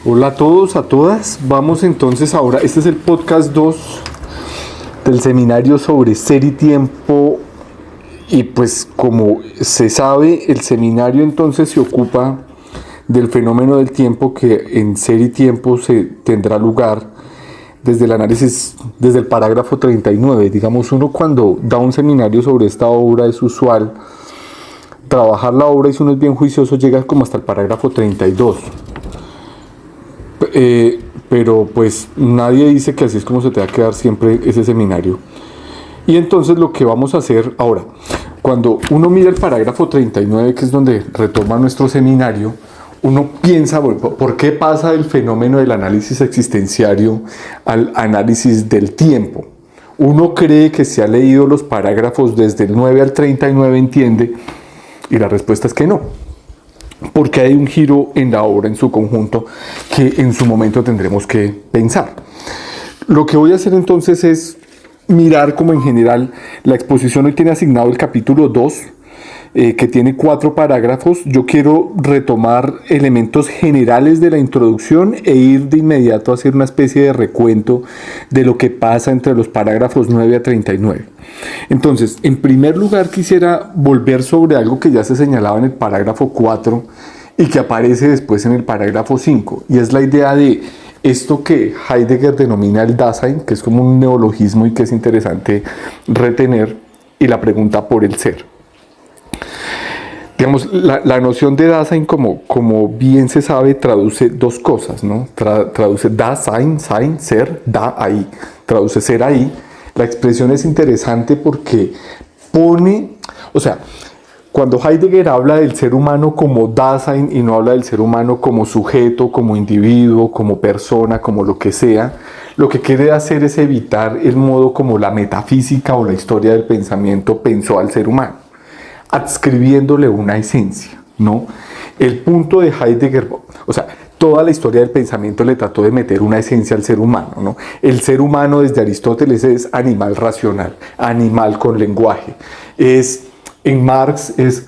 Hola a todos, a todas. Vamos entonces ahora, este es el podcast 2 del seminario sobre Ser y Tiempo. Y pues como se sabe, el seminario entonces se ocupa del fenómeno del tiempo que en Ser y Tiempo se tendrá lugar desde el análisis, desde el parágrafo 39. Digamos, uno cuando da un seminario sobre esta obra es usual trabajar la obra y si uno es bien juicioso llega como hasta el parágrafo 32. Pero pues nadie dice que así es como se te va a quedar siempre ese seminario. Y entonces lo que vamos a hacer ahora, cuando uno mira el parágrafo 39, que es donde retoma nuestro seminario, uno piensa, ¿por qué pasa del fenómeno del análisis existenciario al análisis del tiempo? Uno cree que si ha leído los parágrafos desde el 9 al 39 entiende, y la respuesta es que no. Porque hay un giro en la obra en su conjunto que en su momento tendremos que pensar. Lo que voy a hacer entonces es mirar como en general la exposición. Hoy tiene asignado el capítulo 2, que tiene 4 parágrafos. Yo quiero retomar elementos generales de la introducción e ir de inmediato a hacer una especie de recuento de lo que pasa entre los parágrafos 9 a 39. Entonces, en primer lugar quisiera volver sobre algo que ya se señalaba en el parágrafo 4 y que aparece después en el parágrafo 5, y es la idea de esto que Heidegger denomina el Dasein, que es como un neologismo y que es interesante retener, y la pregunta por el ser. Digamos, la noción de Dasein, como bien se sabe, traduce dos cosas, ¿no? Traduce Dasein, sein, ser, da, ahí. Traduce ser ahí. La expresión es interesante porque pone, o sea, cuando Heidegger habla del ser humano como Dasein y no habla del ser humano como sujeto, como individuo, como persona, como lo que sea, lo que quiere hacer es evitar el modo como la metafísica o la historia del pensamiento pensó al ser humano, adscribiéndole una esencia, ¿no? El punto de Heidegger, o sea, toda la historia del pensamiento le trató de meter una esencia al ser humano, ¿no? El ser humano desde Aristóteles es animal racional, animal con lenguaje. En Marx es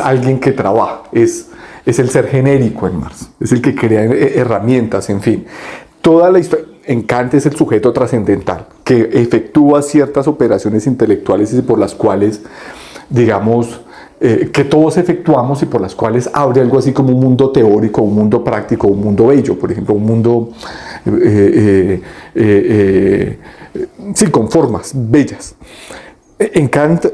alguien que trabaja, es el ser genérico en Marx, es el que crea herramientas, en fin. Toda la historia, en Kant es el sujeto trascendental, que efectúa ciertas operaciones intelectuales y por las cuales, digamos, que todos efectuamos y por las cuales abre algo así como un mundo teórico, un mundo práctico, un mundo bello, por ejemplo, un mundo sí, con formas bellas. En Kant,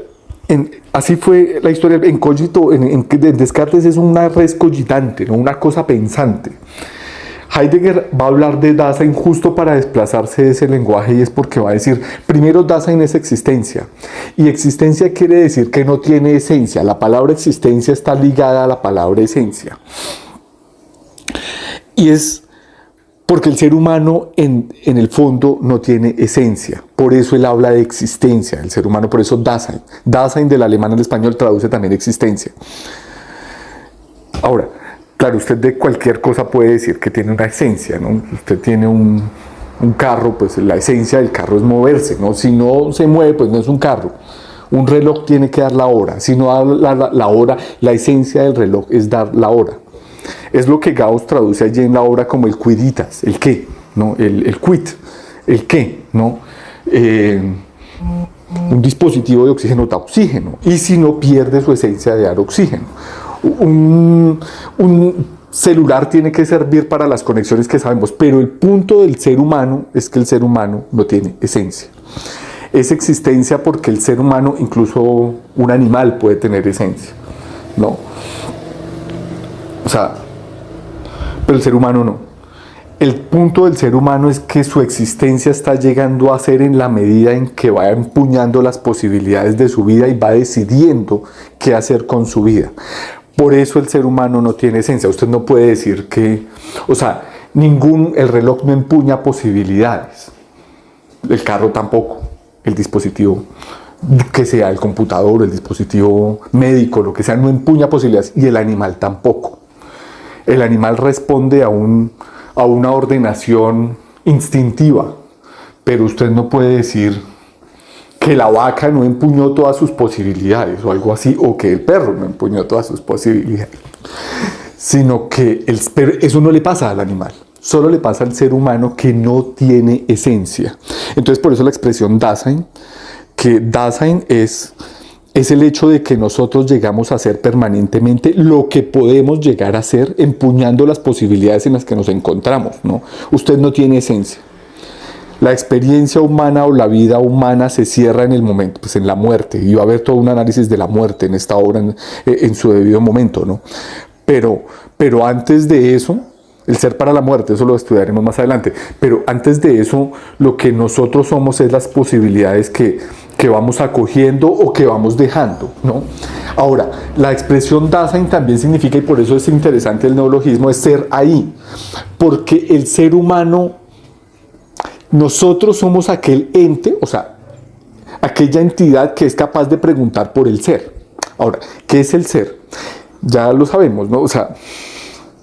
así fue la historia. En Cogito, en Descartes es una res cogitante, ¿no? Una cosa pensante. Heidegger va a hablar de Dasein justo para desplazarse de ese lenguaje, y es porque va a decir, primero Dasein es existencia, y existencia quiere decir que no tiene esencia. La palabra existencia está ligada a la palabra esencia, y es porque el ser humano en el fondo no tiene esencia. Por eso él habla de existencia, el ser humano, por eso Dasein. Dasein del alemán al español traduce también existencia. Ahora, claro, usted de cualquier cosa puede decir que tiene una esencia, ¿no? Usted tiene un carro, pues la esencia del carro es moverse, ¿no? Si no se mueve, pues no es un carro. Un reloj tiene que dar la hora. Si no da la hora, la esencia del reloj es dar la hora. Es lo que Gauss traduce allí en la obra como el quiditas, el qué, ¿no? El quid, el qué, ¿no? Un dispositivo de oxígeno da oxígeno, y si no pierde su esencia de dar oxígeno. Un celular tiene que servir para las conexiones que sabemos, pero el punto del ser humano es que el ser humano no tiene esencia. Es existencia porque el ser humano, incluso un animal puede tener esencia, ¿no? O sea, pero el ser humano no. El punto del ser humano es que su existencia está llegando a ser en la medida en que va empuñando las posibilidades de su vida y va decidiendo qué hacer con su vida. Por eso el ser humano no tiene esencia. Usted no puede decir que, o sea, el reloj no empuña posibilidades. El carro tampoco. El dispositivo, que sea el computador, el dispositivo médico, lo que sea, no empuña posibilidades. Y el animal tampoco. El animal responde a una ordenación instintiva, pero usted no puede decir que la vaca no empuñó todas sus posibilidades o algo así, o que el perro no empuñó todas sus posibilidades, sino que pero eso no le pasa al animal, solo le pasa al ser humano que no tiene esencia. Entonces por eso la expresión Dasein, que Dasein es el hecho de que nosotros llegamos a ser permanentemente lo que podemos llegar a ser empuñando las posibilidades en las que nos encontramos, ¿no? Usted no tiene esencia. La experiencia humana o la vida humana se cierra en el momento, pues en la muerte, y va a haber todo un análisis de la muerte en esta obra en su debido momento, ¿no? Pero antes de eso, el ser para la muerte, eso lo estudiaremos más adelante, pero antes de eso, lo que nosotros somos es las posibilidades que vamos acogiendo o que vamos dejando, ¿no? Ahora, la expresión Dasein también significa, y por eso es interesante el neologismo, es ser ahí, porque el ser humano, nosotros somos aquel ente, o sea, aquella entidad que es capaz de preguntar por el ser. Ahora, ¿qué es el ser? Ya lo sabemos, ¿no? O sea,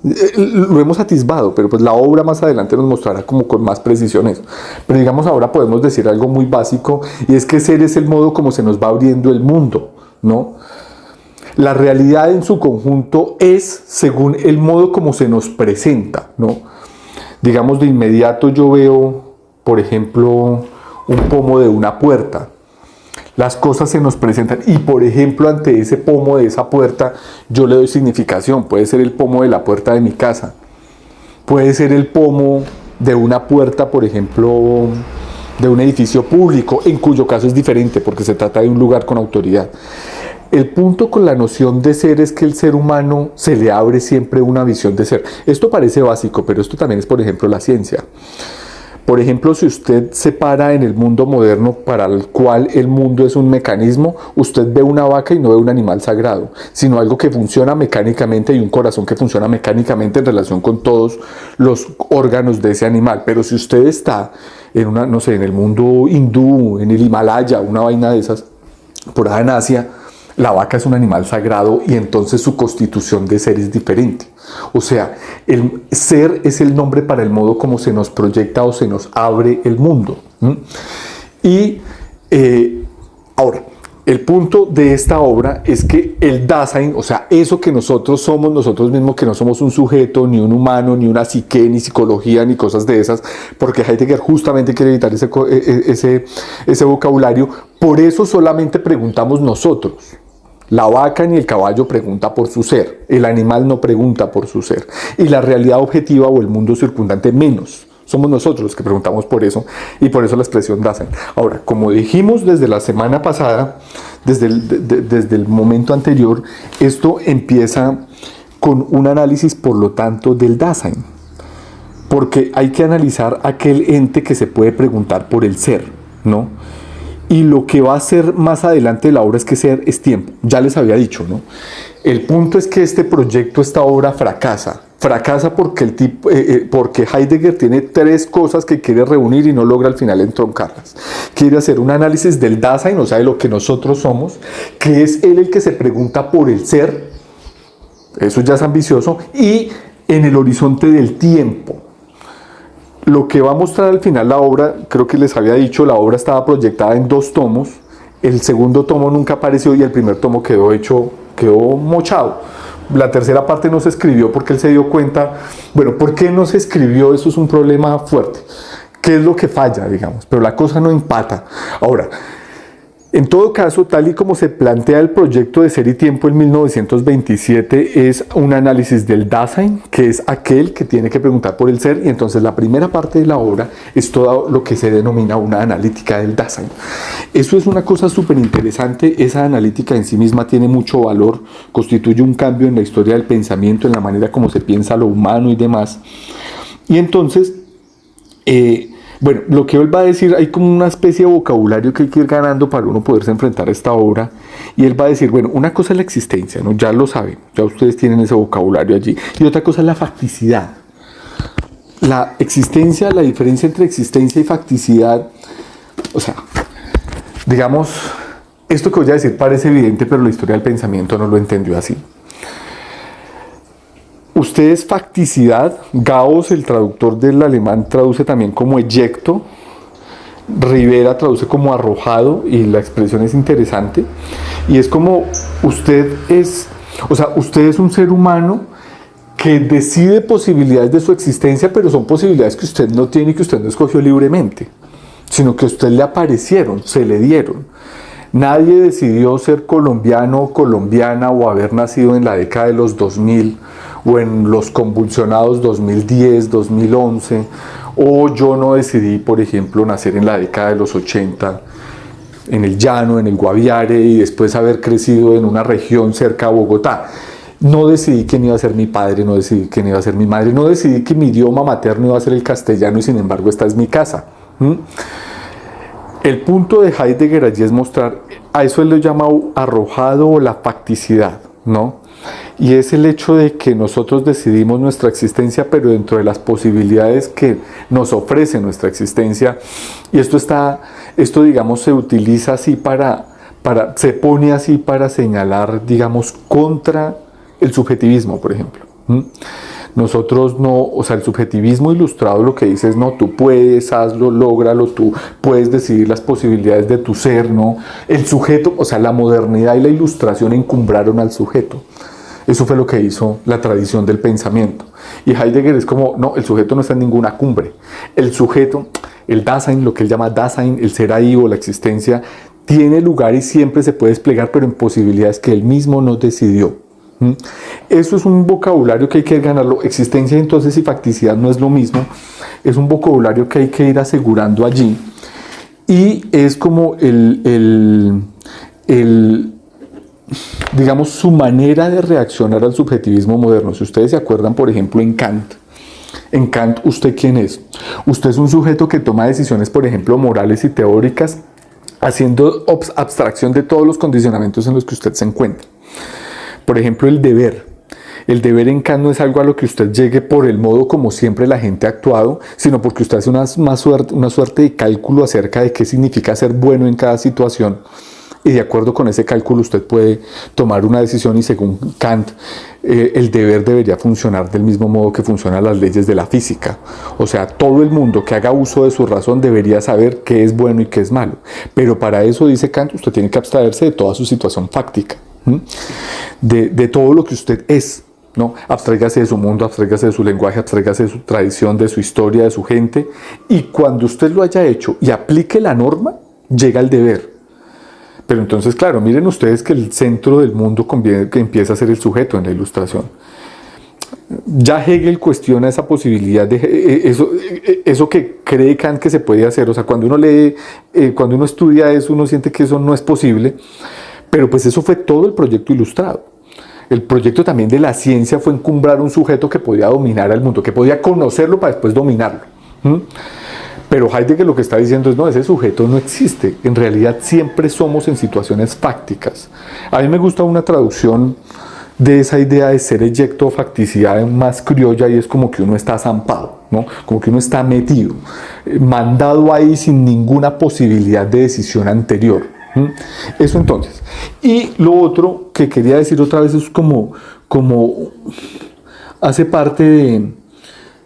lo hemos atisbado, pero pues la obra más adelante nos mostrará como con más precisión eso. Pero digamos ahora podemos decir algo muy básico, y es que ser es el modo como se nos va abriendo el mundo, ¿no? La realidad en su conjunto es según el modo como se nos presenta, ¿no? Digamos, de inmediato yo veo, por ejemplo, un pomo de una puerta. Las cosas se nos presentan y, por ejemplo, ante ese pomo de esa puerta yo le doy significación. Puede ser el pomo de la puerta de mi casa. Puede ser el pomo de una puerta, por ejemplo, de un edificio público, en cuyo caso es diferente porque se trata de un lugar con autoridad. El punto con la noción de ser es que el ser humano se le abre siempre una visión de ser. Esto parece básico, pero esto también es, por ejemplo, la ciencia. Por ejemplo, si usted se para en el mundo moderno para el cual el mundo es un mecanismo, usted ve una vaca y no ve un animal sagrado, sino algo que funciona mecánicamente y un corazón que funciona mecánicamente en relación con todos los órganos de ese animal. Pero si usted está en una, no sé, en el mundo hindú, en el Himalaya, una vaina de esas, por allá en Asia, la vaca es un animal sagrado y entonces su constitución de ser es diferente. O sea, el ser es el nombre para el modo como se nos proyecta o se nos abre el mundo. Y ahora, el punto de esta obra es que el Dasein, o sea, eso que nosotros somos nosotros mismos, que no somos un sujeto, ni un humano, ni una psique, ni psicología, ni cosas de esas, porque Heidegger justamente quiere evitar ese vocabulario. Por eso solamente preguntamos nosotros. La vaca ni el caballo pregunta por su ser, el animal no pregunta por su ser, y la realidad objetiva o el mundo circundante menos. Somos nosotros los que preguntamos por eso, y por eso la expresión Dasein. Ahora, como dijimos desde la semana pasada, desde el momento anterior, esto empieza con un análisis, por lo tanto, del Dasein, porque hay que analizar aquel ente que se puede preguntar por el ser, ¿no? Y lo que va a hacer más adelante de la obra es que ser es tiempo. Ya les había dicho, ¿no? El punto es que este proyecto, esta obra fracasa. Fracasa porque Heidegger tiene tres cosas que quiere reunir y no logra al final entroncarlas. Quiere hacer un análisis del Dasein, o sea, de lo que nosotros somos, que es él el que se pregunta por el ser. Eso ya es ambicioso. Y en el horizonte del tiempo. Lo que va a mostrar al final la obra, creo que les había dicho, la obra estaba proyectada en 2 tomos, el segundo tomo nunca apareció y el primer tomo quedó mochado. La tercera parte no se escribió porque él se dio cuenta, bueno, ¿por qué no se escribió? Eso es un problema fuerte. ¿Qué es lo que falla, digamos? Pero la cosa no empata. Ahora, en todo caso, tal y como se plantea el proyecto de Ser y Tiempo en 1927, es un análisis del Dasein, que es aquel que tiene que preguntar por el ser, y entonces la primera parte de la obra es todo lo que se denomina una analítica del Dasein. Eso es una cosa súper interesante, esa analítica en sí misma tiene mucho valor, constituye un cambio en la historia del pensamiento, en la manera como se piensa lo humano y demás. Y entonces, bueno, lo que él va a decir, hay como una especie de vocabulario que hay que ir ganando para uno poderse enfrentar a esta obra, y él va a decir, bueno, una cosa es la existencia, ¿no? Ya lo saben, ya ustedes tienen ese vocabulario allí, y otra cosa es la facticidad. La existencia, la diferencia entre existencia y facticidad, o sea, digamos, esto que voy a decir parece evidente, pero la historia del pensamiento no lo entendió así. Usted es facticidad, Gauss, el traductor del alemán, traduce también como eyecto. Rivera traduce como arrojado y la expresión es interesante. Y es como usted es un ser humano que decide posibilidades de su existencia, pero son posibilidades que usted no tiene y que usted no escogió libremente, sino que a usted le aparecieron, se le dieron. Nadie decidió ser colombiano o colombiana o haber nacido en la década de los 2000 o en los convulsionados 2010, 2011, o yo no decidí, por ejemplo, nacer en la década de los 80 en el llano, en el Guaviare, y después haber crecido en una región cerca a Bogotá. No decidí quién iba a ser mi padre, no decidí quién iba a ser mi madre, no decidí que mi idioma materno iba a ser el castellano y sin embargo esta es mi casa. El punto de Heidegger allí es mostrar, a eso él lo llama arrojado o la facticidad, ¿no? Y es el hecho de que nosotros decidimos nuestra existencia, pero dentro de las posibilidades que nos ofrece nuestra existencia. Y esto digamos, se utiliza así se pone así para señalar, digamos, contra el subjetivismo, por ejemplo. Nosotros no, o sea, el subjetivismo ilustrado lo que dice es, no, tú puedes, hazlo, lógralo, tú puedes decidir las posibilidades de tu ser, ¿no? El sujeto, o sea, la modernidad y la ilustración encumbraron al sujeto. Eso fue lo que hizo la tradición del pensamiento. Y Heidegger es como, no, el sujeto no está en ninguna cumbre. El sujeto, el Dasein, lo que él llama Dasein, el ser ahí o la existencia, tiene lugar y siempre se puede desplegar, pero en posibilidades que él mismo no decidió. Eso es un vocabulario que hay que ganarlo. Existencia entonces y facticidad no es lo mismo. Es un vocabulario que hay que ir asegurando allí. Y es como digamos, su manera de reaccionar al subjetivismo moderno. Si ustedes se acuerdan, por ejemplo, en Kant, ¿usted quién es? Usted es un sujeto que toma decisiones, por ejemplo, morales y teóricas, haciendo abstracción de todos los condicionamientos en los que usted se encuentra. Por ejemplo, el deber. El deber en Kant no es algo a lo que usted llegue por el modo como siempre la gente ha actuado, sino porque usted hace una suerte de cálculo acerca de qué significa ser bueno en cada situación. Y de acuerdo con ese cálculo usted puede tomar una decisión y según Kant, el deber debería funcionar del mismo modo que funcionan las leyes de la física. O sea, todo el mundo que haga uso de su razón debería saber qué es bueno y qué es malo. Pero para eso, dice Kant, usted tiene que abstraerse de toda su situación fáctica, de todo lo que usted es, ¿no? Abstráigase de su mundo, abstráigase de su lenguaje, abstráigase de su tradición, de su historia, de su gente. Y cuando usted lo haya hecho y aplique la norma, llega el deber. Pero entonces, claro, miren ustedes que el centro del mundo que empieza a ser el sujeto en la ilustración. Ya Hegel cuestiona esa posibilidad de eso que cree Kant que se puede hacer. O sea, cuando uno lee, cuando uno estudia eso, uno siente que eso no es posible. Pero pues eso fue todo el proyecto ilustrado. El proyecto también de la ciencia fue encumbrar un sujeto que podía dominar al mundo, que podía conocerlo para después dominarlo. Pero Heidegger lo que está diciendo es, no, ese sujeto no existe. En realidad siempre somos en situaciones fácticas. A mí me gusta una traducción de esa idea de ser eyecto o facticidad más criolla, y es como que uno está zampado, ¿no? Como que uno está metido, mandado ahí sin ninguna posibilidad de decisión anterior. Eso entonces. Y lo otro que quería decir otra vez es como hace parte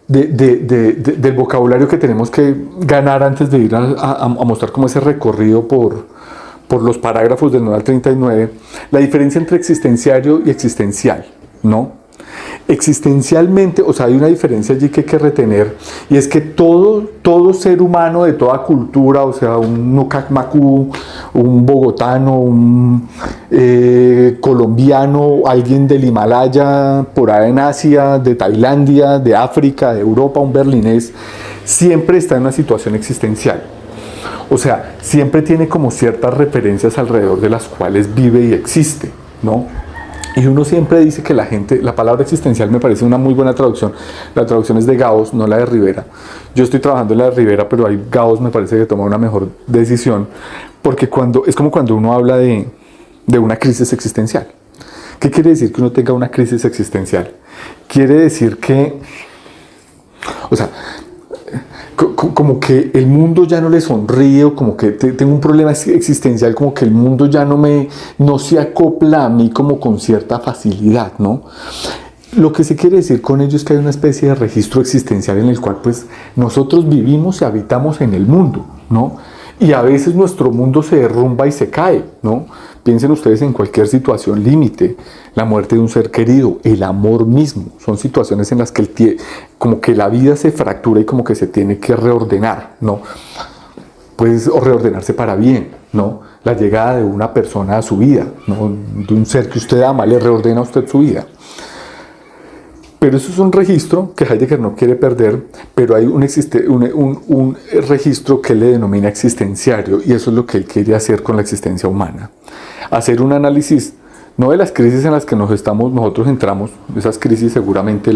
del vocabulario que tenemos que ganar antes de ir a mostrar como ese recorrido por los parágrafos del 9 al 39, la diferencia entre existenciario y existencial, ¿no? Existencialmente, o sea, hay una diferencia allí que hay que retener, y es que todo ser humano de toda cultura, o sea, un Nucac Macú, un bogotano, un colombiano, alguien del Himalaya, por ahí en Asia, de Tailandia, de África, de Europa, un berlinés, siempre está en una situación existencial. O sea, siempre tiene como ciertas referencias alrededor de las cuales vive y existe, ¿no? Y uno siempre dice que la palabra existencial me parece una muy buena traducción. La traducción es de Gauss, no la de Rivera. Yo estoy trabajando en la de Rivera, pero ahí Gauss me parece que toma una mejor decisión, porque es como cuando uno habla de una crisis existencial. ¿Qué quiere decir que uno tenga una crisis existencial? Quiere decir que, o sea, como que el mundo ya no le sonríe, o como que tengo un problema existencial, como que el mundo ya no se acopla a mí como con cierta facilidad, ¿no? Lo que se quiere decir con ello es que hay una especie de registro existencial en el cual pues nosotros vivimos y habitamos en el mundo, ¿no? Y a veces nuestro mundo se derrumba y se cae, ¿no? Piensen ustedes en cualquier situación límite, la muerte de un ser querido, el amor mismo. Son situaciones en las que como que la vida se fractura y como que se tiene que reordenar, ¿no? Pues, o reordenarse para bien, ¿no? La llegada de una persona a su vida, ¿no? De un ser que usted ama, le reordena a usted su vida. Pero eso es un registro que Heidegger no quiere perder, pero hay un registro que él le denomina existenciario, y eso es lo que él quiere hacer con la existencia humana. Hacer un análisis, no de las crisis en las que nosotros entramos, esas crisis seguramente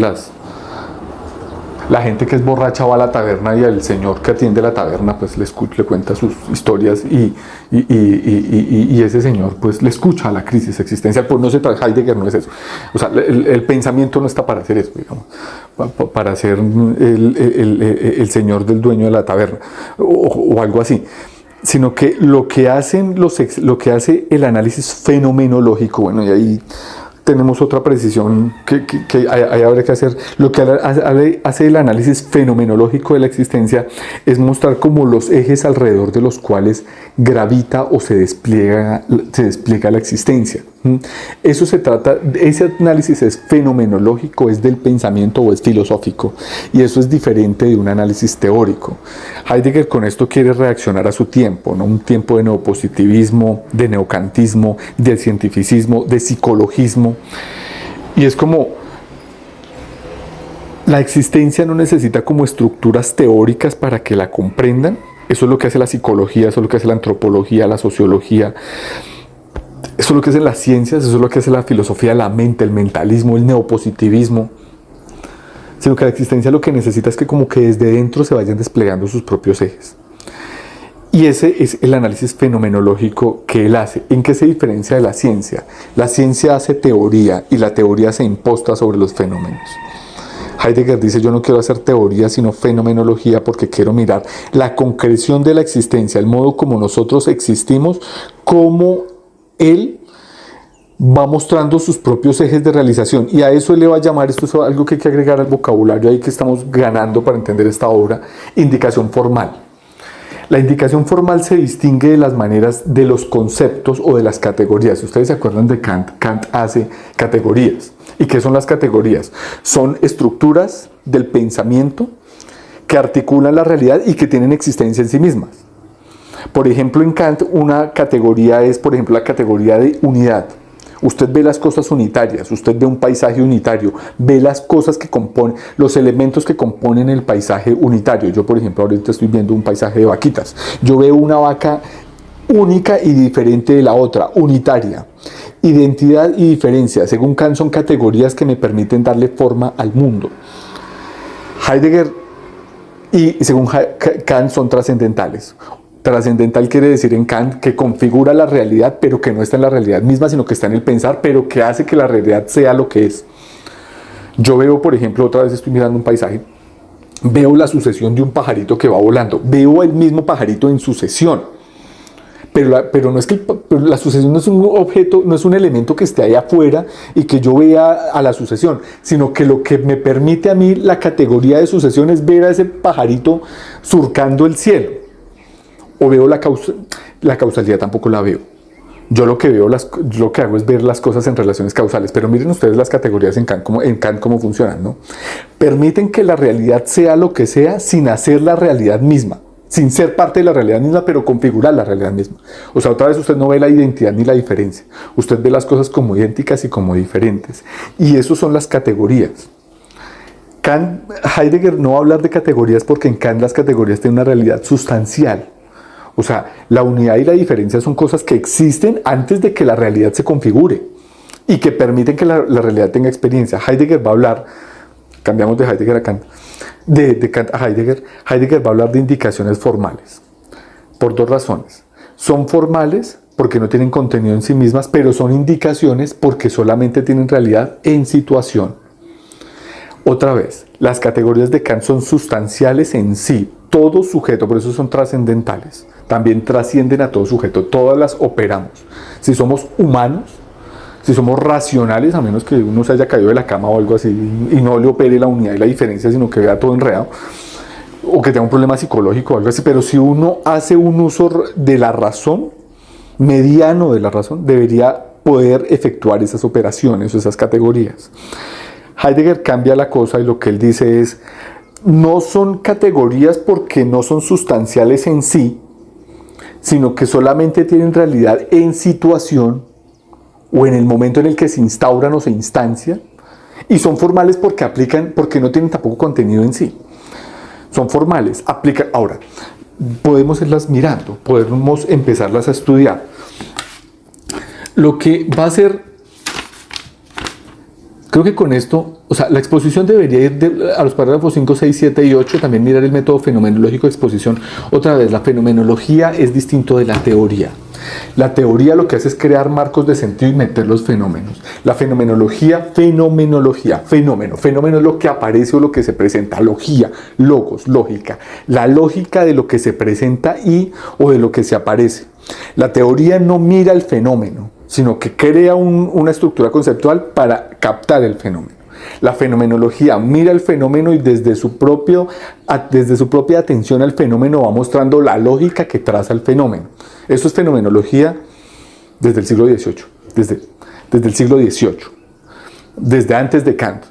la gente que es borracha va a la taberna y el señor que atiende la taberna pues le cuenta sus historias y ese señor pues le escucha a la crisis existencial. Pues no se trata, Heidegger no es eso. O sea, el pensamiento no está para hacer eso, digamos, para ser el señor del dueño de la taberna o algo así. Sino que lo que hace el análisis fenomenológico, bueno, y ahí tenemos otra precisión que habrá que hacer. Lo que hace el análisis fenomenológico de la existencia es mostrar como los ejes alrededor de los cuales gravita o se despliega la existencia. Eso se trata, ese análisis es fenomenológico, es del pensamiento o es filosófico, y eso es diferente de un análisis teórico. Heidegger con esto quiere reaccionar a su tiempo, ¿no? Un tiempo de neopositivismo, de neocantismo, de cientificismo, de psicologismo, y es como la existencia no necesita como estructuras teóricas para que la comprendan. Eso es lo que hace la psicología, eso es lo que hace la antropología, la sociología. Eso es lo que hace las ciencias, eso es lo que hace la filosofía, la mente, el mentalismo, el neopositivismo. Sino que la existencia lo que necesita es que como que desde dentro se vayan desplegando sus propios ejes. Y ese es el análisis fenomenológico que él hace. ¿En qué se diferencia de la ciencia? La ciencia hace teoría y la teoría se imposta sobre los fenómenos. Heidegger dice: yo no quiero hacer teoría sino fenomenología, porque quiero mirar la concreción de la existencia, el modo como nosotros existimos, como él va mostrando sus propios ejes de realización, y a eso él le va a llamar, esto es algo que hay que agregar al vocabulario ahí que estamos ganando para entender esta obra, indicación formal. La indicación formal se distingue de las maneras de los conceptos o de las categorías. Si ustedes se acuerdan de Kant, Kant hace categorías. ¿Y qué son las categorías? Son estructuras del pensamiento que articulan la realidad y que tienen existencia en sí mismas. Por ejemplo, en Kant una categoría es, por ejemplo, la categoría de unidad. Usted ve las cosas unitarias, usted ve un paisaje unitario, ve las cosas que componen, los elementos que componen el paisaje unitario. Yo, por ejemplo, ahorita estoy viendo un paisaje de vaquitas. Yo veo una vaca única y diferente de la otra, unitaria. Identidad y diferencia, según Kant, son categorías que me permiten darle forma al mundo. Heidegger y según Kant son trascendentales. Trascendental quiere decir en Kant que configura la realidad, pero que no está en la realidad misma, sino que está en el pensar, pero que hace que la realidad sea lo que es. Yo veo, por ejemplo, otra vez estoy mirando un paisaje, veo la sucesión de un pajarito que va volando, veo el mismo pajarito en sucesión, pero no es que la sucesión no es un objeto, no es un elemento que esté ahí afuera y que yo vea a la sucesión, sino que lo que me permite a mí la categoría de sucesión es ver a ese pajarito surcando el cielo. O veo la causalidad, tampoco la veo. Yo lo que hago es ver las cosas en relaciones causales. Pero miren ustedes las categorías en Kant cómo funcionan, ¿no? Permiten que la realidad sea lo que sea sin hacer la realidad misma, sin ser parte de la realidad misma, pero configurar la realidad misma. O sea, otra vez usted no ve la identidad ni la diferencia. Usted ve las cosas como idénticas y como diferentes. Y eso son las categorías. Heidegger no va a hablar de categorías porque en Kant las categorías tienen una realidad sustancial. O sea, la unidad y la diferencia son cosas que existen antes de que la realidad se configure y que permiten que la realidad tenga experiencia. Heidegger va a hablar, cambiamos de Heidegger a Kant, de Kant a Heidegger. Heidegger va a hablar de indicaciones formales, por dos razones. Son formales porque no tienen contenido en sí mismas, pero son indicaciones porque solamente tienen realidad en situación. Otra vez, las categorías de Kant son sustanciales en sí, todo sujeto, por eso son trascendentales. También trascienden a todo sujeto, todas las operamos. Si somos humanos, si somos racionales, a menos que uno se haya caído de la cama o algo así y no le opere la unidad y la diferencia, sino que vea todo enredado, o que tenga un problema psicológico o algo así, pero si uno hace un uso de la razón, mediano de la razón, debería poder efectuar esas operaciones o esas categorías. Heidegger cambia la cosa y lo que él dice es, no son categorías porque no son sustanciales en sí, sino que solamente tienen realidad en situación o en el momento en el que se instauran o se instancian, y son formales porque aplican, porque no tienen tampoco contenido en sí. Son formales, aplican. Ahora, podemos irlas mirando, podemos empezarlas a estudiar. Lo que va a ser, creo que con esto, o sea, la exposición debería ir a los parágrafos 5, 6, 7 y 8, también mirar el método fenomenológico de exposición. Otra vez, la fenomenología es distinto de la teoría. La teoría lo que hace es crear marcos de sentido y meter los fenómenos. La fenomenología, fenómeno es lo que aparece o lo que se presenta. Logía, logos, lógica. La lógica de lo que se presenta o de lo que se aparece. La teoría no mira el fenómeno, sino que crea una estructura conceptual para captar el fenómeno. La fenomenología mira el fenómeno y desde su propia atención al fenómeno va mostrando la lógica que traza el fenómeno. Esto es fenomenología desde el siglo XVIII, desde el siglo XVIII, desde antes de Kant,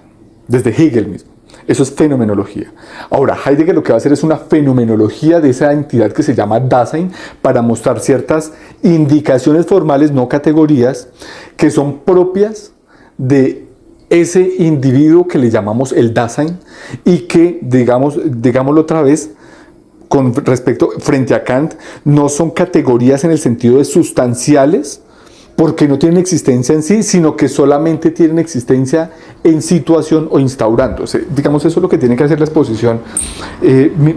desde Hegel mismo. Eso es fenomenología. Ahora, Heidegger lo que va a hacer es una fenomenología de esa entidad que se llama Dasein para mostrar ciertas indicaciones formales, no categorías, que son propias de ese individuo que le llamamos el Dasein y que, digámoslo otra vez, con respecto, frente a Kant, no son categorías en el sentido de sustanciales, porque no tienen existencia en sí, sino que solamente tienen existencia en situación o instaurándose. Digamos, eso es lo que tiene que hacer la exposición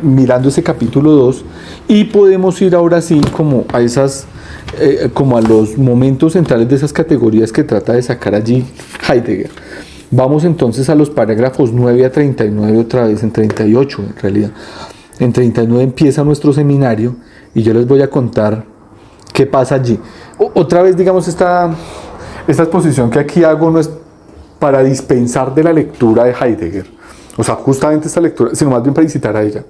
mirando ese capítulo 2, y podemos ir ahora sí como a esas, como a los momentos centrales de esas categorías que trata de sacar allí Heidegger. Vamos entonces a los parágrafos 9 a 39 otra vez, en 38 en realidad. En 39 empieza nuestro seminario y yo les voy a contar qué pasa allí. Otra vez, digamos, esta exposición que aquí hago no es para dispensar de la lectura de Heidegger, o sea, justamente esta lectura, sino más bien para incitar a ella.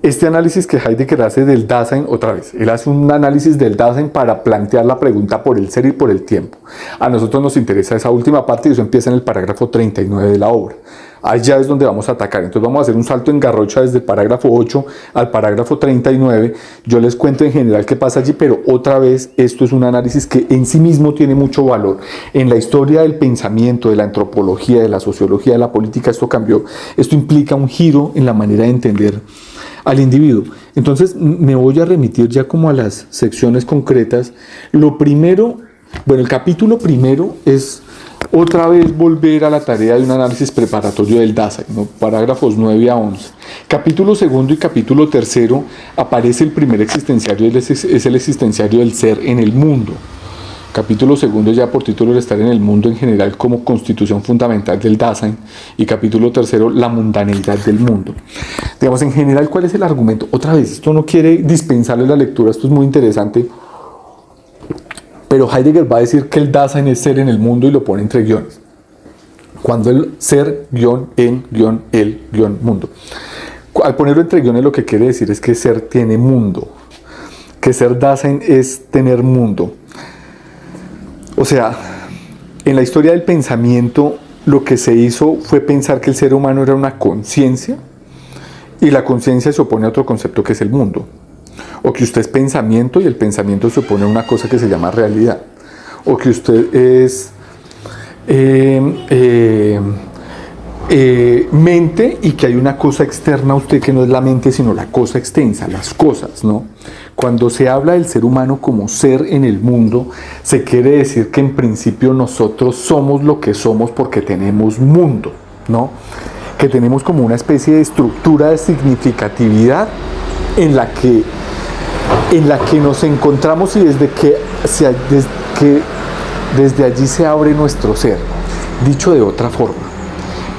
Este análisis que Heidegger hace del Dasein, otra vez, él hace un análisis del Dasein para plantear la pregunta por el ser y por el tiempo. A nosotros nos interesa esa última parte y eso empieza en el parágrafo 39 de la obra. Allá es donde vamos a atacar. Entonces vamos a hacer un salto en garrocha desde el parágrafo 8 al parágrafo 39. Yo les cuento en general qué pasa allí, pero otra vez esto es un análisis que en sí mismo tiene mucho valor. En la historia del pensamiento, de la antropología, de la sociología, de la política, esto cambió. Esto implica un giro en la manera de entender al individuo. Entonces me voy a remitir ya como a las secciones concretas. Lo primero, bueno, el capítulo primero es otra vez volver a la tarea de un análisis preparatorio del Dasein, ¿no? Parágrafos 9 a 11. Capítulo segundo y capítulo tercero aparece el primer existenciario, es el existenciario del ser en el mundo. Capítulo segundo ya por título el estar en el mundo en general como constitución fundamental del Dasein, y capítulo tercero la mundaneidad del mundo. Digamos, en general, ¿cuál es el argumento? Otra vez, esto no quiere dispensarle la lectura, esto es muy interesante, pero Heidegger va a decir que el Dasein es ser en el mundo y lo pone entre guiones. Cuando el ser, guión, en, guión, el, guión, mundo. Al ponerlo entre guiones lo que quiere decir es que ser tiene mundo, que ser Dasein es tener mundo. O sea, en la historia del pensamiento lo que se hizo fue pensar que el ser humano era una conciencia y la conciencia se opone a otro concepto que es el mundo. O que usted es pensamiento y el pensamiento se opone a una cosa que se llama realidad. O que usted es mente y que hay una cosa externa a usted que no es la mente sino la cosa extensa, las cosas, ¿no? Cuando se habla del ser humano como ser en el mundo, se quiere decir que en principio nosotros somos lo que somos porque tenemos mundo, ¿no? Que tenemos como una especie de estructura de significatividad en la que nos encontramos y desde allí se abre nuestro ser. Dicho de otra forma,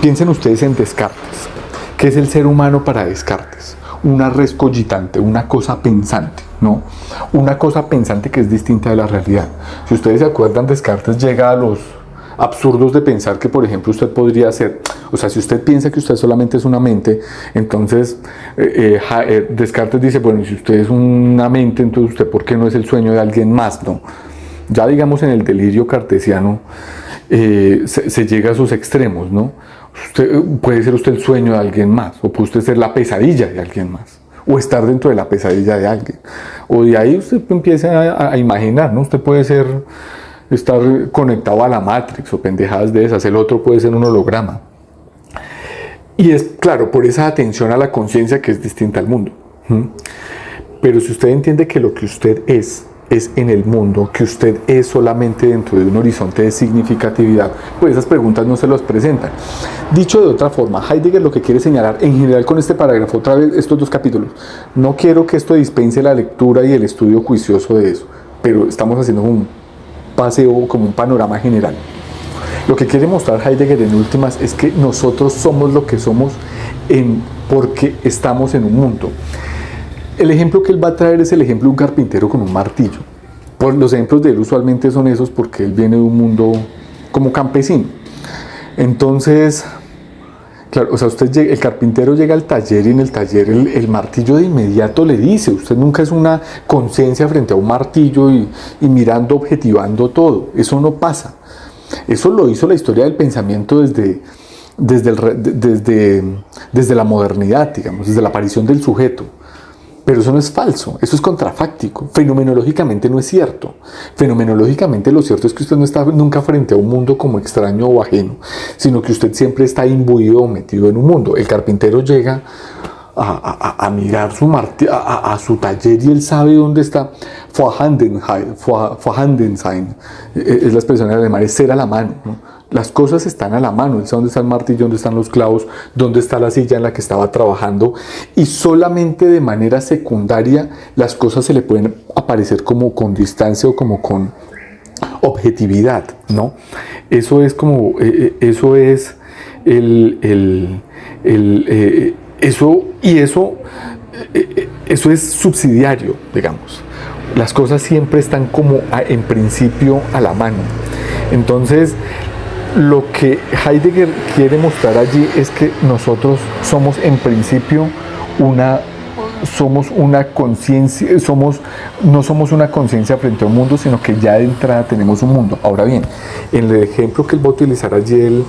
piensen ustedes en Descartes. ¿Qué es el ser humano para Descartes? Una res cogitante, una cosa pensante, ¿no? Una cosa pensante que es distinta de la realidad. Si ustedes se acuerdan, Descartes llega a los absurdos de pensar que, por ejemplo, usted podría ser, O sea, si usted piensa que usted solamente es una mente, entonces Descartes dice, bueno, si usted es una mente, entonces usted, ¿por qué no es el sueño de alguien más? No. Ya digamos en el delirio cartesiano se llega a sus extremos, ¿no? Puede ser usted el sueño de alguien más, o puede usted ser la pesadilla de alguien más, o estar dentro de la pesadilla de alguien. O de ahí usted empieza a imaginar, ¿no? Usted puede estar conectado a la Matrix o pendejadas de esas, el otro puede ser un holograma. Y es claro, por esa atención a la conciencia que es distinta al mundo. Pero si usted entiende que lo que usted es en el mundo, que usted es solamente dentro de un horizonte de significatividad, pues esas preguntas no se las presentan. Dicho de otra forma, Heidegger lo que quiere señalar en general con este parágrafo, otra vez estos dos capítulos, no quiero que esto dispense la lectura y el estudio juicioso de eso, pero estamos haciendo un paseo, como un panorama general. Lo que quiere mostrar Heidegger en últimas es que nosotros somos lo que somos porque estamos en un mundo. El ejemplo que él va a traer es el ejemplo de un carpintero con un martillo. Los ejemplos de él usualmente son esos porque él viene de un mundo como campesino. Entonces, claro, o sea, el carpintero llega al taller y en el taller el martillo de inmediato le dice, usted nunca es una conciencia frente a un martillo y mirando, objetivando todo. Eso no pasa. Eso lo hizo la historia del pensamiento desde la modernidad, digamos, desde la aparición del sujeto. Pero eso no es falso, eso es contrafáctico. Fenomenológicamente no es cierto. Fenomenológicamente lo cierto es que usted no está nunca frente a un mundo como extraño o ajeno, sino que usted siempre está imbuido o metido en un mundo. El carpintero llega a mirar a su taller y él sabe dónde está. Vorhandensein es la expresión en alemán, es ser a la mano, ¿no? Las cosas están a la mano, él sabe dónde está el martillo, dónde están los clavos, dónde está la silla en la que estaba trabajando, y solamente de manera secundaria las cosas se le pueden aparecer como con distancia o como con objetividad, ¿no? Eso es como, eso es eso es subsidiario, digamos. Las cosas siempre están como en principio a la mano. Entonces, lo que Heidegger quiere mostrar allí es que nosotros somos en principio somos una conciencia, no somos una conciencia frente a un mundo, sino que ya de entrada tenemos un mundo. Ahora bien, en el ejemplo que él va a utilizar allí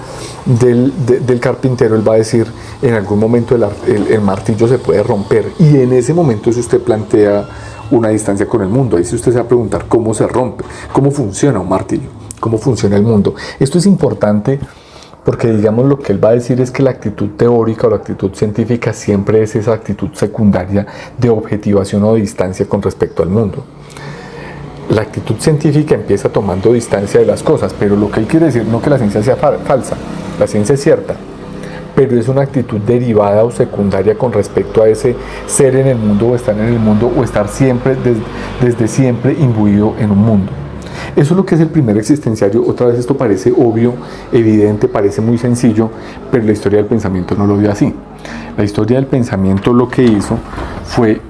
del carpintero, él va a decir, en algún momento el martillo se puede romper, y en ese momento si usted plantea una distancia con el mundo, ahí si usted se va a preguntar cómo se rompe, cómo funciona un martillo, cómo funciona el mundo. Esto es importante porque, digamos, lo que él va a decir es que la actitud teórica o la actitud científica siempre es esa actitud secundaria de objetivación o de distancia con respecto al mundo. La actitud científica empieza tomando distancia de las cosas, pero lo que él quiere decir no que la ciencia sea falsa, la ciencia es cierta, pero es una actitud derivada o secundaria con respecto a ese ser en el mundo o estar en el mundo o estar siempre, desde siempre imbuido en un mundo. Eso es lo que es el primer existenciario. Otra vez esto parece obvio, evidente, parece muy sencillo, pero la historia del pensamiento no lo vio así. La historia del pensamiento lo que hizo fue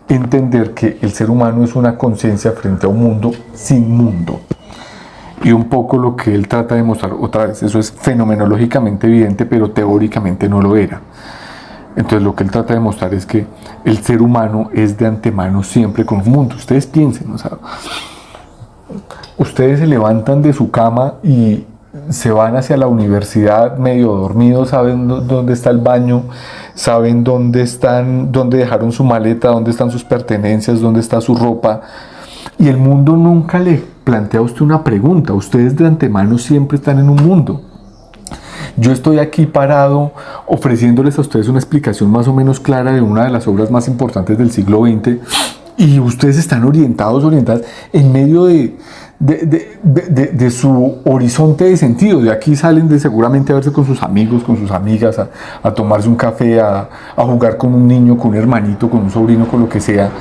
entender que el ser humano es una conciencia frente a un mundo sin mundo. Y un poco lo que él trata de mostrar, otra vez, eso es fenomenológicamente evidente, pero teóricamente no lo era. Entonces lo que él trata de mostrar es que el ser humano es de antemano siempre con un mundo. Ustedes piensen, o sea, ustedes se levantan de su cama y se van hacia la universidad medio dormidos, saben dónde está el baño, saben dónde dejaron su maleta, dónde están sus pertenencias, dónde está su ropa, y el mundo nunca le plantea a usted una pregunta. Ustedes de antemano siempre están en un mundo. Yo estoy aquí parado ofreciéndoles a ustedes una explicación más o menos clara de una de las obras más importantes del siglo XX, y ustedes están orientadas en medio de su horizonte de sentido. De aquí salen seguramente a verse con sus amigos, con sus amigas, a tomarse un café, a jugar con un niño, con un hermanito, con un sobrino, con lo que sea.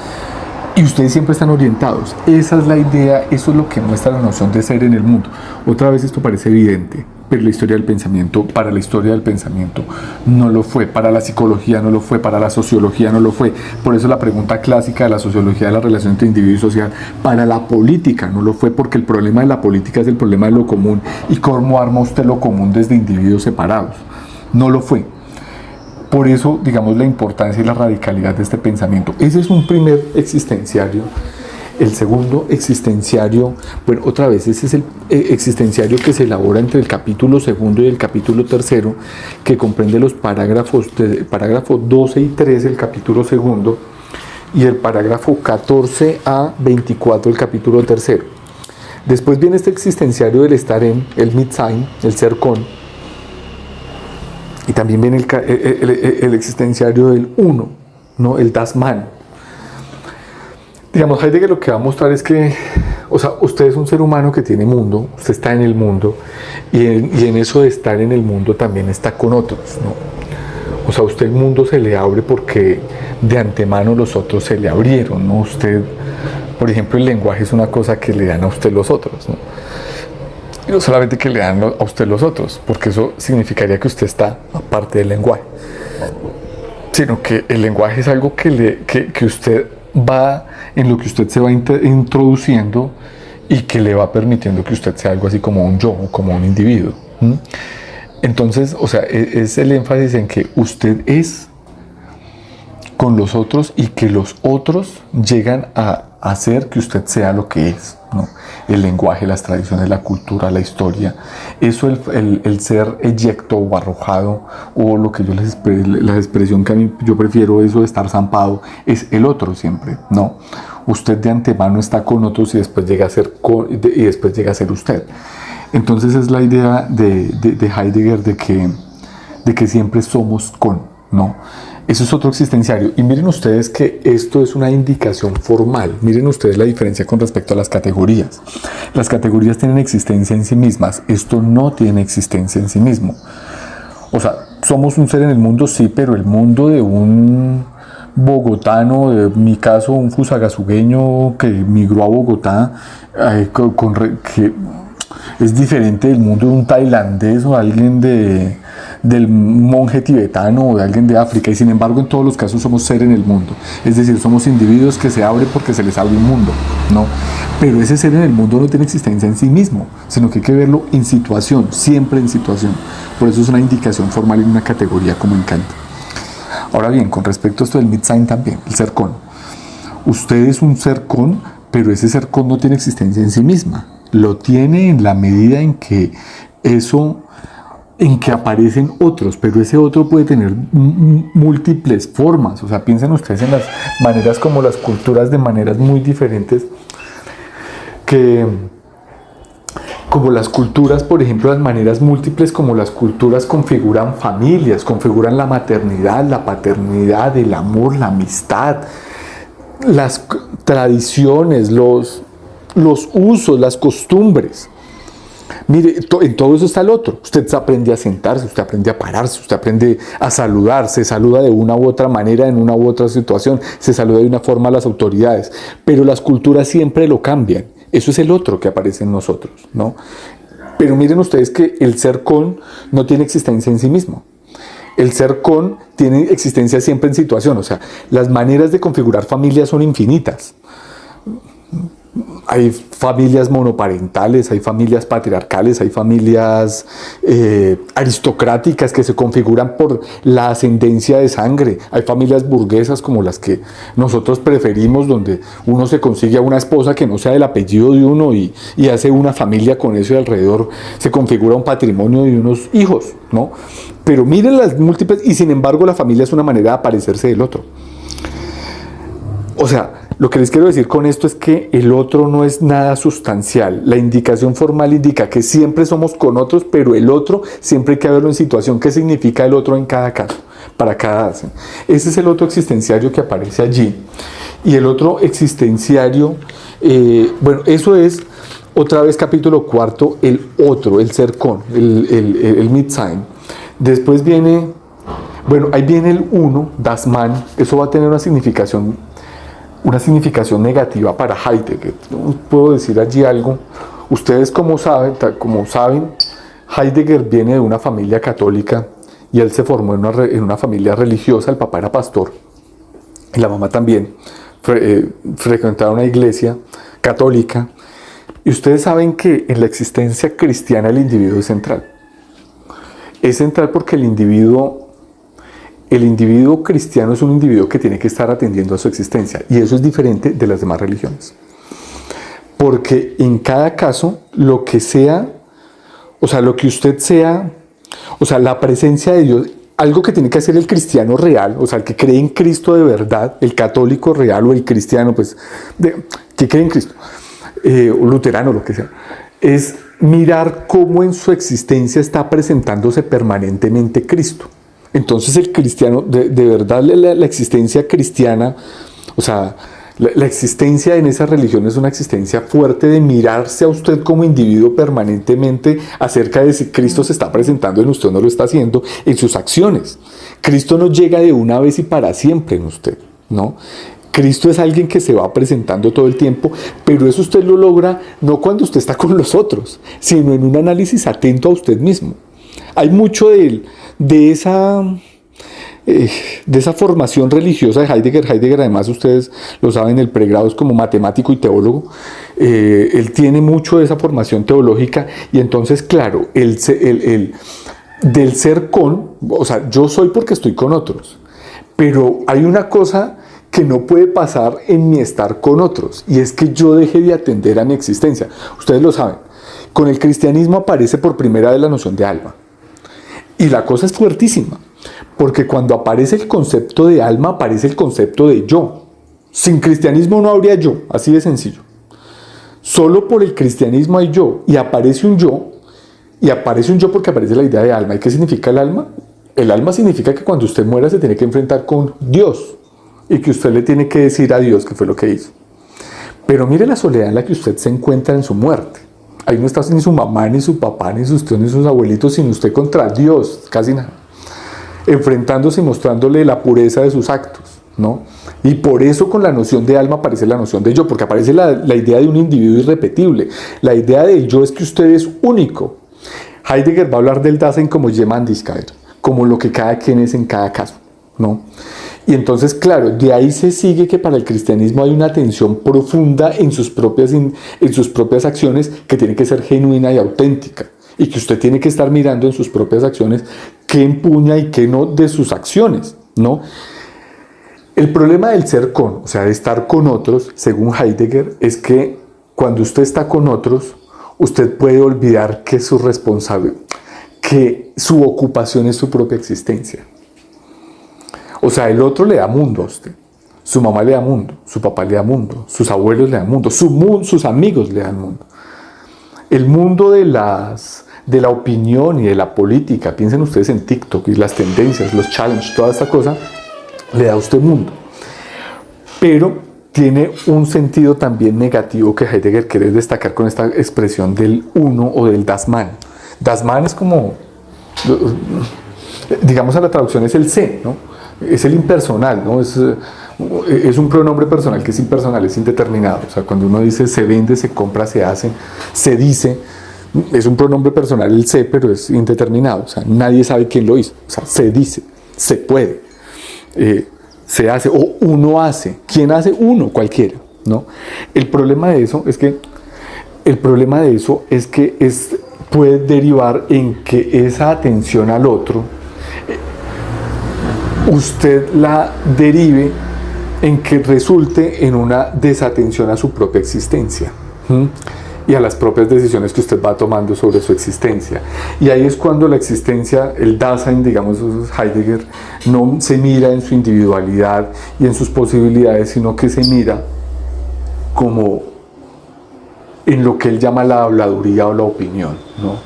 Y ustedes siempre están orientados. Esa es la idea, eso es lo que muestra la noción de ser en el mundo. Otra vez esto parece evidente, pero la historia del pensamiento, para la historia del pensamiento no lo fue, para la psicología no lo fue, para la sociología no lo fue. Por eso la pregunta clásica de la sociología de la relación entre individuo y sociedad, para la política no lo fue, porque el problema de la política es el problema de lo común. ¿Y cómo arma usted lo común desde individuos separados? no lo fue. Por eso, digamos, la importancia y la radicalidad de este pensamiento. Ese es un primer existenciario. El segundo existenciario, bueno, otra vez, ese es el existenciario que se elabora entre el capítulo segundo y el capítulo tercero, que comprende los parágrafos 12 y 13 del capítulo segundo y el parágrafo 14 a 24 del capítulo tercero. Después viene este existenciario del estar en, el Mitsein, el ser con, y también viene el existenciario del uno, ¿no? El Das Man. Digamos, Heidegger lo que va a mostrar es que, o sea, usted es un ser humano que tiene mundo, usted está en el mundo, y en eso de estar en el mundo también está con otros, ¿no? O sea, a usted el mundo se le abre porque de antemano los otros se le abrieron, ¿no? Usted, por ejemplo, el lenguaje es una cosa que le dan a usted los otros, ¿no? Y no solamente que le dan a usted los otros, porque eso significaría que usted está aparte del lenguaje, sino que el lenguaje es algo que usted va, en lo que usted se va introduciendo y que le va permitiendo que usted sea algo así como un yo o como un individuo. Entonces, o sea, es el énfasis en que usted es con los otros y que los otros llegan a hacer que usted sea lo que es, ¿no? El lenguaje, las tradiciones, la cultura, la historia, eso el ser eyecto o arrojado, o lo que yo la expresión que a mí yo prefiero, eso de estar zampado, es el otro siempre, ¿no? Usted de antemano está con otros y después llega a ser usted. Entonces es la idea de Heidegger de que siempre somos con, ¿no? Eso es otro existenciario. Y miren ustedes que esto es una indicación formal. Miren ustedes la diferencia con respecto a las categorías. Las categorías tienen existencia en sí mismas. Esto no tiene existencia en sí mismo. O sea, somos un ser en el mundo, sí, pero el mundo de un bogotano, en mi caso un fusagasugueño que migró a Bogotá, que es diferente del mundo de un tailandés o alguien del monje tibetano o de alguien de África, y sin embargo en todos los casos somos ser en el mundo, es decir, somos individuos que se abren porque se les abre un mundo, ¿no? Pero ese ser en el mundo no tiene existencia en sí mismo, sino que hay que verlo en situación, siempre en situación. Por eso es una indicación formal en una categoría como en Kant. Ahora bien, con respecto a esto del Mitsein también, el ser con. Usted es un ser con, pero ese ser con no tiene existencia en sí misma. Lo tiene en la medida en que aparecen otros, pero ese otro puede tener múltiples formas. O sea, piensen ustedes en las maneras como las culturas de maneras muy diferentes, como las culturas, por ejemplo, las maneras múltiples como las culturas configuran familias, configuran la maternidad, la paternidad, el amor, la amistad, las tradiciones, los usos, las costumbres. Mire, en todo eso está el otro. Usted aprende a sentarse, usted aprende a pararse, usted aprende a saludar, se saluda de una u otra manera, en una u otra situación, se saluda de una forma a las autoridades, pero las culturas siempre lo cambian. Eso es el otro que aparece en nosotros, ¿no? Pero miren ustedes que el ser con no tiene existencia en sí mismo. El ser con tiene existencia siempre en situación, o sea, las maneras de configurar familias son infinitas. Hay familias monoparentales, hay familias patriarcales, hay familias aristocráticas que se configuran por la ascendencia de sangre. Hay familias burguesas como las que nosotros preferimos, donde uno se consigue a una esposa que no sea del apellido de uno y hace una familia con eso y alrededor se configura un patrimonio de unos hijos, ¿no? Pero miren las múltiples, y sin embargo la familia es una manera de aparecerse del otro. O sea, lo que les quiero decir con esto es que el otro no es nada sustancial. La indicación formal indica que siempre somos con otros, pero el otro siempre hay que verlo en situación. ¿Qué significa el otro en cada caso? Para cada caso. Ese es el otro existenciario que aparece allí. Y el otro existenciario, bueno, eso es otra vez capítulo cuarto, el otro, el ser con, el Mitsein. Después viene, bueno, ahí viene el uno, Das Man. Eso va a tener una significación negativa para Heidegger. No puedo decir allí algo. Ustedes como saben, Heidegger viene de una familia católica y él se formó en una familia religiosa. El papá era pastor y la mamá también. Frecuentaba una iglesia católica. Y ustedes saben que en la existencia cristiana el individuo es central. es central porque el individuo cristiano es un individuo que tiene que estar atendiendo a su existencia, y eso es diferente de las demás religiones. Porque en cada caso, lo que sea, o sea, lo que usted sea, o sea, la presencia de Dios, algo que tiene que hacer el cristiano real, o sea, el que cree en Cristo de verdad, el católico real o el cristiano, pues, que cree en Cristo, o luterano, lo que sea, es mirar cómo en su existencia está presentándose permanentemente Cristo. Entonces el cristiano, de verdad la existencia cristiana, o sea, la existencia en esa religión es una existencia fuerte de mirarse a usted como individuo permanentemente acerca de si Cristo se está presentando en usted o no lo está haciendo en sus acciones. Cristo no llega de una vez y para siempre en usted, ¿no? Cristo es alguien que se va presentando todo el tiempo, pero eso usted lo logra no cuando usted está con los otros, sino en un análisis atento a usted mismo. Hay mucho de esa formación religiosa de Heidegger. Heidegger, además, ustedes lo saben, el pregrado es como matemático y teólogo. Él tiene mucho de esa formación teológica, y entonces, claro, del ser con, o sea, yo soy porque estoy con otros, pero hay una cosa que no puede pasar en mi estar con otros, y es que yo deje de atender a mi existencia. Ustedes lo saben, con el cristianismo aparece por primera vez la noción de alma, y la cosa es fuertísima, porque cuando aparece el concepto de alma, aparece el concepto de yo. Sin cristianismo no habría yo, así de sencillo. Solo por el cristianismo hay yo, y aparece un yo porque aparece la idea de alma. ¿Y qué significa el alma? El alma significa que cuando usted muera se tiene que enfrentar con Dios, y que usted le tiene que decir a Dios qué fue lo que hizo. Pero mire la soledad en la que usted se encuentra en su muerte. Ahí no está ni su mamá, ni su papá, ni sus tíos, ni sus abuelitos, sino usted contra Dios, casi nada. Enfrentándose y mostrándole la pureza de sus actos, ¿no? Y por eso con la noción de alma aparece la noción de yo, porque aparece la idea de un individuo irrepetible. La idea del yo es que usted es único. Heidegger va a hablar del Dasein como Jemandiskeit, como lo que cada quien es en cada caso, ¿no? Y entonces, claro, de ahí se sigue que para el cristianismo hay una atención profunda en sus propias acciones, que tiene que ser genuina y auténtica, y que usted tiene que estar mirando en sus propias acciones qué empuña y qué no de sus acciones, ¿no? El problema del ser con, o sea, de estar con otros, según Heidegger, es que cuando usted está con otros, usted puede olvidar que es su responsable, que su ocupación es su propia existencia. O sea, el otro le da mundo a usted. Su mamá le da mundo, su papá le da mundo, sus abuelos le dan mundo, sus amigos le dan mundo. El mundo de la opinión y de la política, piensen ustedes en TikTok y las tendencias, los challenges, toda esta cosa, le da a usted mundo. Pero tiene un sentido también negativo que Heidegger quiere destacar con esta expresión del uno o del Das Man. Das Man es como, digamos, a la traducción es el se, ¿no? Es el impersonal, ¿no? Es un pronombre personal que es impersonal, es indeterminado. O sea, cuando uno dice se vende, se compra, se hace, se dice, es un pronombre personal el se, pero es indeterminado. O sea, nadie sabe quién lo hizo. O sea, se dice, se puede, se hace, o uno hace. ¿Quién hace? Uno, cualquiera, ¿no? El problema de eso es que puede derivar en que esa atención al otro, usted la derive en que resulte en una desatención a su propia existencia, y a las propias decisiones que usted va tomando sobre su existencia. Y ahí es cuando la existencia, el Dasein, digamos, Heidegger, no se mira en su individualidad y en sus posibilidades, sino que se mira como en lo que él llama la habladuría o la opinión, ¿no?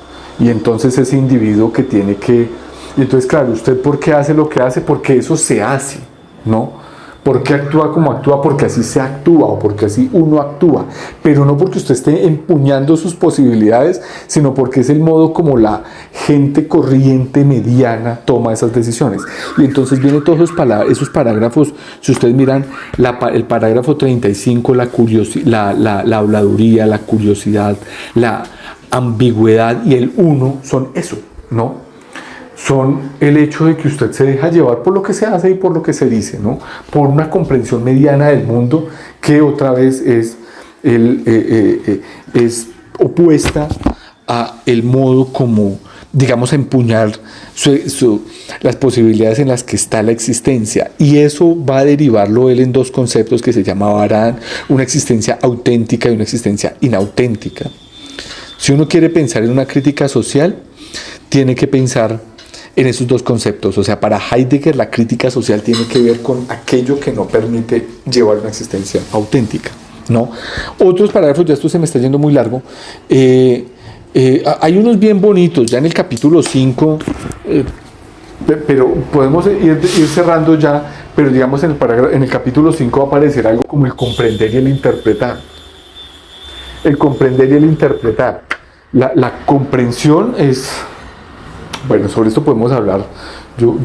Y entonces ese individuo que tiene que... Y entonces, claro, ¿usted por qué hace lo que hace? Porque eso se hace, ¿no? ¿Por qué actúa como actúa? Porque así se actúa, o porque así uno actúa. Pero no porque usted esté empuñando sus posibilidades, sino porque es el modo como la gente corriente mediana toma esas decisiones. Y entonces vienen todos esos parágrafos. Si ustedes miran el parágrafo 35, la habladuría, la curiosidad, la ambigüedad y el uno son eso, ¿no? Son el hecho de que usted se deja llevar por lo que se hace y por lo que se dice, ¿no? Por una comprensión mediana del mundo que otra vez es opuesta a el modo como digamos, empuñar las posibilidades en las que está la existencia. Y eso va a derivarlo él en dos conceptos que se llamaban una existencia auténtica y una existencia inauténtica. Si uno quiere pensar en una crítica social, tiene que pensar en esos dos conceptos. O sea, para Heidegger la crítica social tiene que ver con aquello que no permite llevar una existencia auténtica, ¿no? Otros parágrafos, ya esto se me está yendo muy largo, hay unos bien bonitos, ya en el capítulo 5, pero podemos ir cerrando ya, pero digamos en el capítulo 5 va a aparecer algo como el comprender y el interpretar. El comprender y el interpretar. La comprensión es, bueno, sobre esto podemos hablar. Yo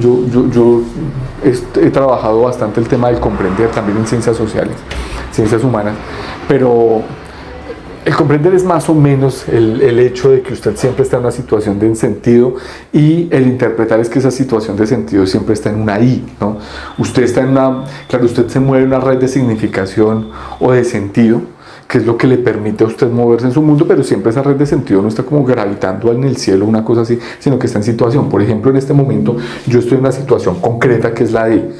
he trabajado bastante el tema del comprender también en ciencias sociales, ciencias humanas, pero el comprender es más o menos el hecho de que usted siempre está en una situación de sentido, y el interpretar es que esa situación de sentido siempre está en una I, ¿no? Usted está claro, usted se mueve en una red de significación o de sentido, que es lo que le permite a usted moverse en su mundo, pero siempre esa red de sentido no está como gravitando en el cielo, una cosa así, sino que está en situación. Por ejemplo, en este momento yo estoy en una situación concreta que es la de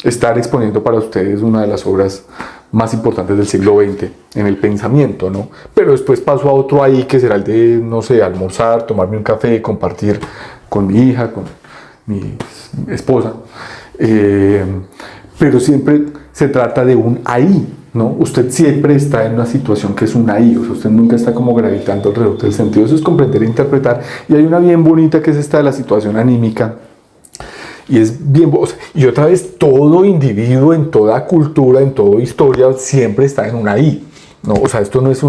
estar exponiendo para ustedes una de las obras más importantes del siglo XX en el pensamiento, ¿no? Pero después paso a otro ahí que será el de, no sé, almorzar, tomarme un café, compartir con mi hija, con mi esposa, pero siempre se trata de un ahí, ¿no? Usted siempre está en una situación que es un ahí, o sea, usted nunca está como gravitando alrededor del sentido. Eso es comprender e interpretar. Y hay una bien bonita que es esta de la situación anímica, y es bien, y otra vez, todo individuo en toda cultura, en toda historia, siempre está en una I, ¿no? O sea, esto no es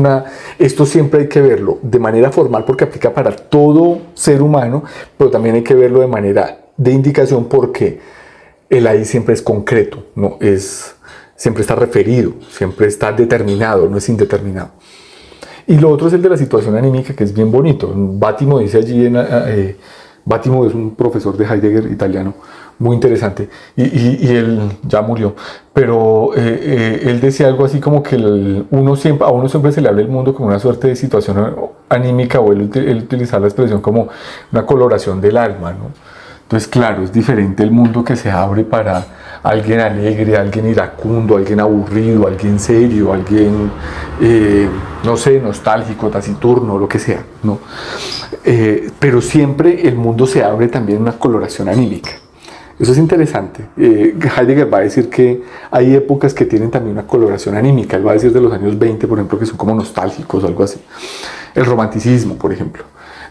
esto siempre hay que verlo de manera formal porque aplica para todo ser humano, pero también hay que verlo de manera de indicación porque el ahí siempre es concreto, ¿no? Siempre está referido, siempre está determinado, no es indeterminado. Y lo otro es el de la situación anímica, que es bien bonito. Bátimo dice allí Bátimo es un profesor de Heidegger italiano, muy interesante, y él ya murió, pero él decía algo así como que a uno siempre se le habla el mundo como una suerte de situación anímica, o él utilizaba la expresión como una coloración del alma, ¿no? Entonces, claro, es diferente el mundo que se abre para alguien alegre, alguien iracundo, alguien aburrido, alguien serio, alguien, no sé, nostálgico, taciturno, lo que sea, ¿no? Pero siempre el mundo se abre también en una coloración anímica. Eso es interesante. Heidegger va a decir que hay épocas que tienen también una coloración anímica. Él va a decir de los años 20, por ejemplo, que son como nostálgicos o algo así. El romanticismo, por ejemplo,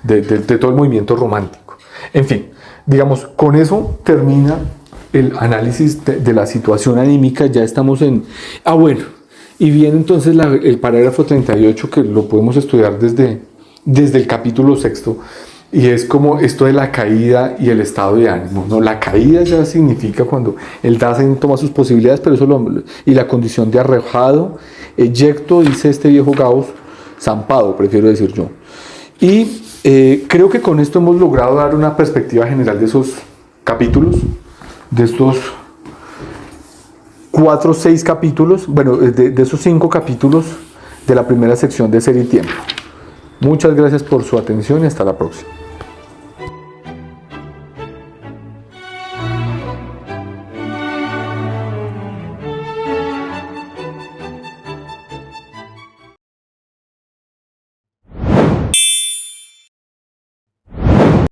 de todo el movimiento romántico. En fin, digamos, con eso termina el análisis de la situación anímica. Ya estamos en... bueno, y viene entonces el parágrafo 38, que lo podemos estudiar desde el capítulo 6, y es como esto de la caída y el estado de ánimo, ¿no? La caída ya significa cuando el Dasein toma sus posibilidades, pero y la condición de arrojado, eyecto, dice este viejo Gauss, zampado, prefiero decir yo. Y creo que con esto hemos logrado dar una perspectiva general de esos capítulos, de estos 4 o 6 capítulos, bueno, de esos 5 capítulos de la primera sección de Ser y Tiempo. Muchas gracias por su atención y hasta la próxima.